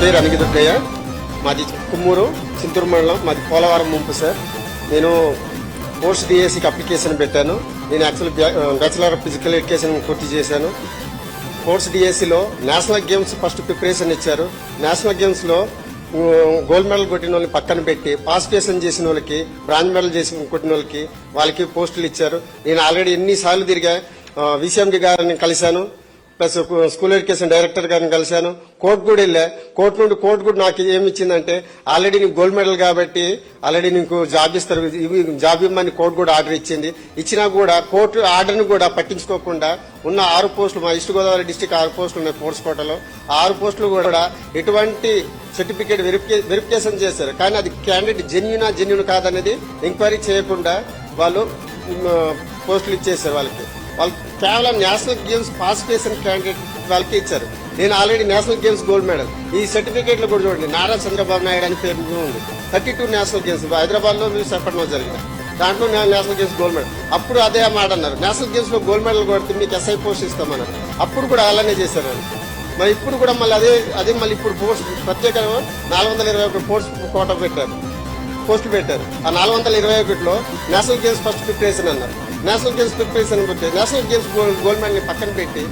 పేరు అనిగిదుర్గయ్య, మాది కుమ్మూరు, చింతూరు మండలం, మాది పోలవరం ముంపు సార్. నేను పోస్ట్ డిఎస్సికి అప్లికేషన్ పెట్టాను. నేను actual bachelor of physical education పూర్తి చేశాను. పోస్ట్ డిఎస్సిలో నేషనల్ గేమ్స్ ఫస్ట్ ప్రిపరేషన్ ఇచ్చారు. నేషనల్ గేమ్స్లో గోల్డ్ మెడల్ కొట్టిన వాళ్ళని పక్కన పెట్టి పార్టిసిపేషన్ చేసిన వాళ్ళకి, బ్రాంజ్ మెడల్ చేసి కొట్టిన వాళ్ళకి పోస్టులు ఇచ్చారు. నేను ఆల్రెడీ ఎన్నిసార్లు తిరిగా విసిఎండి గారిని కలిశాను, ప్లస్ స్కూల్ ఎడ్యుకేషన్ డైరెక్టర్ గారిని కలిశాను. కోర్టు కూడా వెళ్ళా. కోర్టు కూడా నాకు ఏమి ఇచ్చిందంటే, ఆల్రెడీ నీకు గోల్డ్ మెడల్ కాబట్టి ఆల్రెడీ నీకు జాబ్ ఇస్తారు, జాబ్ ఇవ్వమని కోర్టు కూడా ఆర్డర్ ఇచ్చింది. ఇచ్చినా కూడా కోర్టు ఆర్డర్ని కూడా పట్టించుకోకుండా ఉన్న 6 పోస్టులు, మా ఈస్ట్ గోదావరి డిస్టిక్ 6 పోస్టులు ఉన్నాయి ఫోర్స్ కోటలో. 6 పోస్టులు కూడా ఎటువంటి సర్టిఫికేట్ వెరిఫికేషన్ చేశారు. కానీ అది క్యాండిడేట్ జెన్యున్ కాదనేది ఎంక్వైరీ చేయకుండా వాళ్ళు పోస్టులు ఇచ్చేసారు. వాళ్ళు కేవలం నేషనల్ గేమ్స్ పార్టిసిపేషన్ క్యాండిడేట్ వాళ్ళకి ఇచ్చారు. నేను already national games gold medal, ఈ సర్టిఫికేట్లు కూడా చూడండి, నారా చంద్రబాబు నాయుడు అని పేరు ఉంది. 32 నేషనల్ గేమ్స్ హైదరాబాద్ లో విశాఖపట్నంలో జరిగినాయి. దాంట్లో నేషనల్ గేమ్స్ గోల్డ్ మెడల్. అప్పుడు అదే మాట అన్నారు, నేషనల్ గేమ్స్ లో గోల్డ్ మెడల్ కొడితే మీకు ఎస్ఐ పోస్ట్ ఇస్తామన్నారు. అప్పుడు కూడా అలానే చేశారు. మరి ఇప్పుడు కూడా మళ్ళీ అదే మళ్ళీ ఇప్పుడు పోస్ట్ ప్రత్యేకంగా 421 పోస్టులు పెట్టారు. ఆ 421లో నేషనల్ గేమ్స్ ఫస్ట్ ప్రిపరేషన్ అన్నారు. National games preparation national games gold medal పక్కన పెట్టి